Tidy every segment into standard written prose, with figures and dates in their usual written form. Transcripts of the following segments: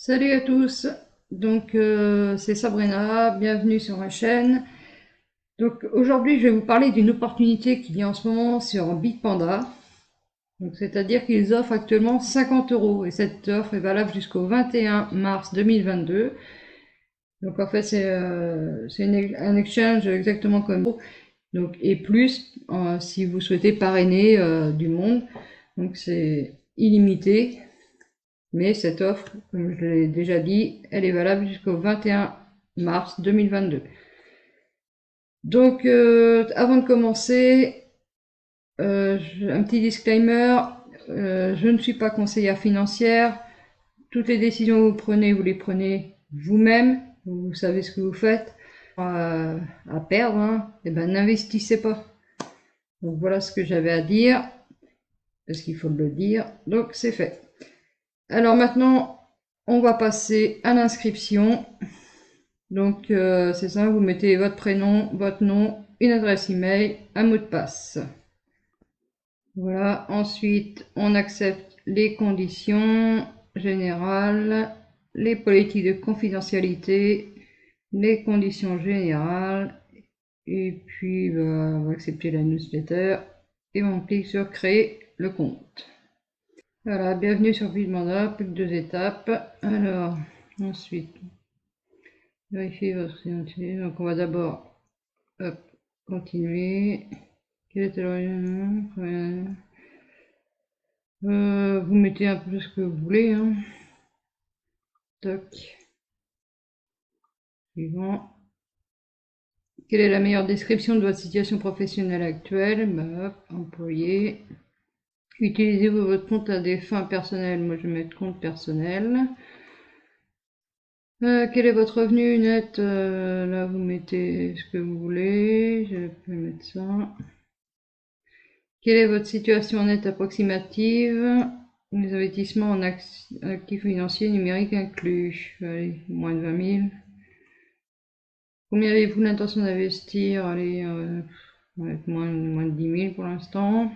Salut à tous, c'est Sabrina, bienvenue sur ma chaîne. Donc aujourd'hui je vais vous parler d'une opportunité qu'il y a en ce moment sur Bitpanda. Donc c'est-à-dire qu'ils offrent actuellement 50 € et cette offre est valable jusqu'au 21 mars 2022. Donc en fait c'est un exchange exactement comme donc et plus si vous souhaitez parrainer du monde. Donc c'est illimité. Mais cette offre, comme je l'ai déjà dit, elle est valable jusqu'au 21 mars 2022. Avant de commencer, un petit disclaimer, je ne suis pas conseillère financière. Toutes les décisions que vous les prenez vous-même. Vous savez ce que vous faites. À perdre, hein, et ben n'investissez pas. Donc voilà ce que j'avais à dire, parce qu'il faut le dire. Donc c'est fait. Alors maintenant, on va passer à l'inscription. C'est ça, vous mettez votre prénom, votre nom, une adresse email, un mot de passe. Voilà, ensuite on accepte les conditions générales, les politiques de confidentialité, les conditions générales, et puis on va accepter la newsletter et on clique sur créer le compte. Voilà, bienvenue sur Bitpanda, plus que 2 étapes. Alors, ensuite, vérifier votre identité. Donc on va d'abord continuer. Quel est l'origine? Vous mettez un peu ce que vous voulez. Hein. Toc. Suivant. Quelle est la meilleure description de votre situation professionnelle actuelle? Employé. Utilisez-vous votre compte à des fins personnelles? Moi je vais mettre compte personnel. Quel est votre revenu net? Là vous mettez ce que vous voulez. Je peux mettre ça. Quelle est votre situation nette approximative? Les investissements en actifs financiers numériques inclus. Allez, moins de 20 000. Combien avez-vous l'intention d'investir? Allez, on va mettre moins de 10 000 pour l'instant.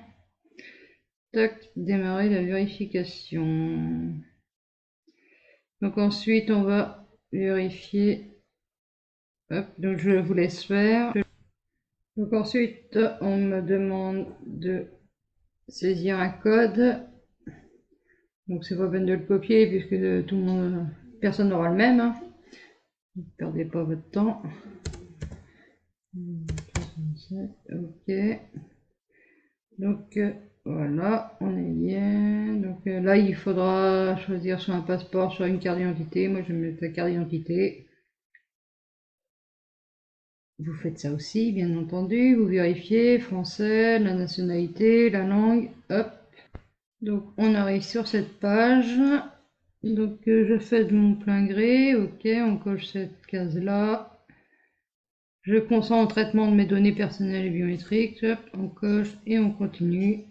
Tac, démarrer la vérification. Donc ensuite, on va vérifier. Hop, donc je vous laisse faire. Donc ensuite, on me demande de saisir un code. Donc c'est pas peine de le copier puisque tout le monde, personne n'aura le même. Hein. Ne perdez pas votre temps. Ok. Donc voilà, on est bien. Donc là, il faudra choisir soit un passeport, soit une carte d'identité. Moi, je vais mettre la carte d'identité. Vous faites ça aussi, bien entendu. Vous vérifiez français, la nationalité, la langue. Hop. Donc on arrive sur cette page. Donc je fais de mon plein gré. Ok, on coche cette case-là. Je consens au traitement de mes données personnelles et biométriques. Hop, on coche et on continue.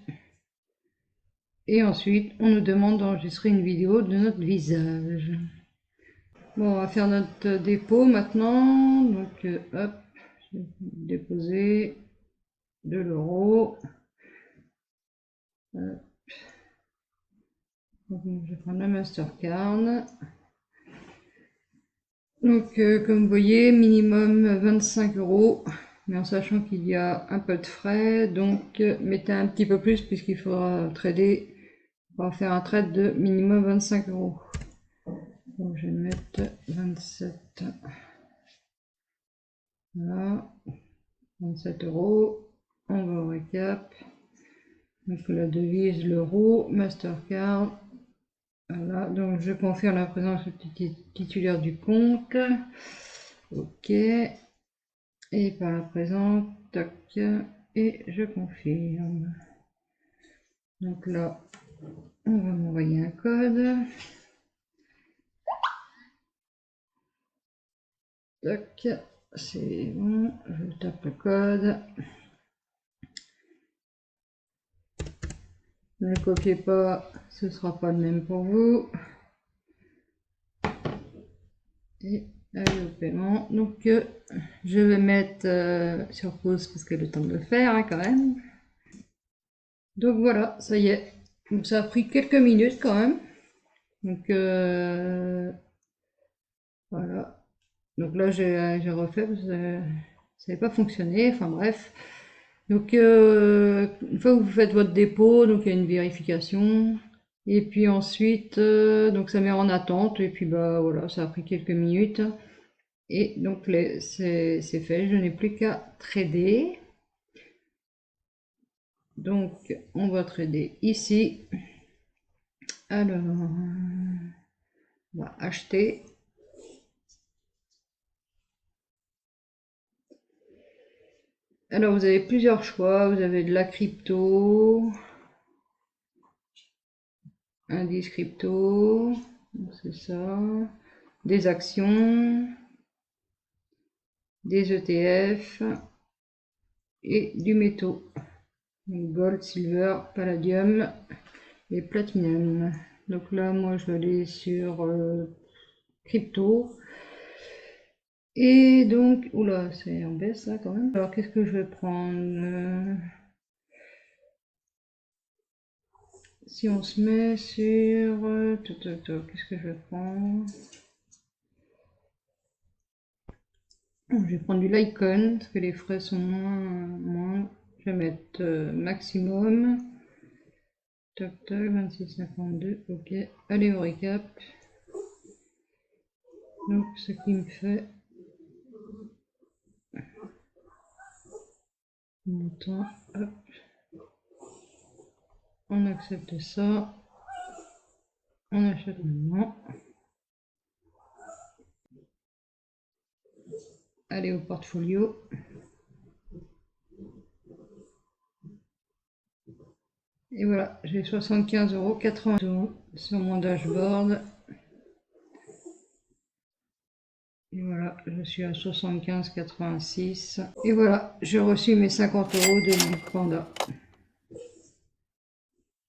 Et ensuite, on nous demande d'enregistrer une vidéo de notre visage. Bon, on va faire notre dépôt maintenant. Donc, hop, je vais déposer 2 €. Donc, je vais prendre la Mastercard. Donc, comme vous voyez, minimum 25 €, mais en sachant qu'il y a un peu de frais, donc mettez un petit peu plus puisqu'il faudra trader. On va faire un trade de minimum 25 €. Donc, je vais mettre 27. Voilà, 27 €. On va au récap. Donc la devise, l'euro, Mastercard. Voilà, donc je confirme la présence du titulaire du compte. Ok. Et par la présence, tac, et je confirme. Donc là, on va m'envoyer un code. Tac, c'est bon, je tape le code. Ne le copiez pas, ce ne sera pas le même pour vous. Et allez au paiement. Donc je vais mettre sur pause parce que le temps de le faire hein, quand même. Donc ça y est. Donc ça a pris quelques minutes quand même. Donc Voilà. Donc là, j'ai refait parce que ça n'avait pas fonctionné. Enfin bref. Donc, une fois que vous faites votre dépôt, donc il y a une vérification. Et puis ensuite, donc ça met en attente. Et puis bah voilà, ça a pris quelques minutes. Et donc c'est fait, je n'ai plus qu'à trader. Donc on va trader ici. Alors, on va acheter. Alors vous avez plusieurs choix. Vous avez de la crypto, indice crypto, c'est ça, des actions, des ETF et du métaux. Donc gold, silver, palladium et platinum. Donc là, moi, je vais aller sur crypto. Et donc, oula, c'est en baisse là quand même. Alors, qu'est-ce que je vais prendre si on se met sur... qu'est-ce que je vais prendre? Je vais prendre du Lycon, parce que les frais sont moins. Je vais mettre maximum. Toc toc, 26,52, ok. Allez au récap. Donc, ce qui me fait montant, hop. On accepte ça. On achète maintenant. Allez au portfolio. Et voilà, j'ai 75,80 € sur mon dashboard. Et voilà, je suis à 75,86. Et voilà, j'ai reçu mes 50 € de Bitpanda.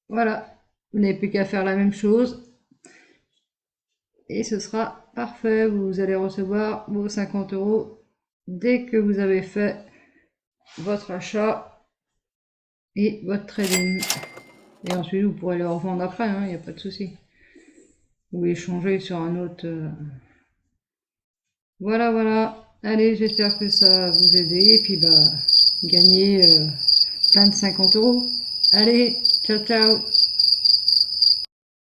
Voilà, vous n'avez plus qu'à faire la même chose. Et ce sera parfait. Vous allez recevoir vos 50 € dès que vous avez fait votre achat et votre trading. Et ensuite, vous pourrez les revendre après, il n'y a pas de souci. Ou échanger sur un autre. Voilà, voilà. Allez, j'espère que ça va vous aider. Et puis, bah, gagner plein de 50 €. Allez, ciao, ciao.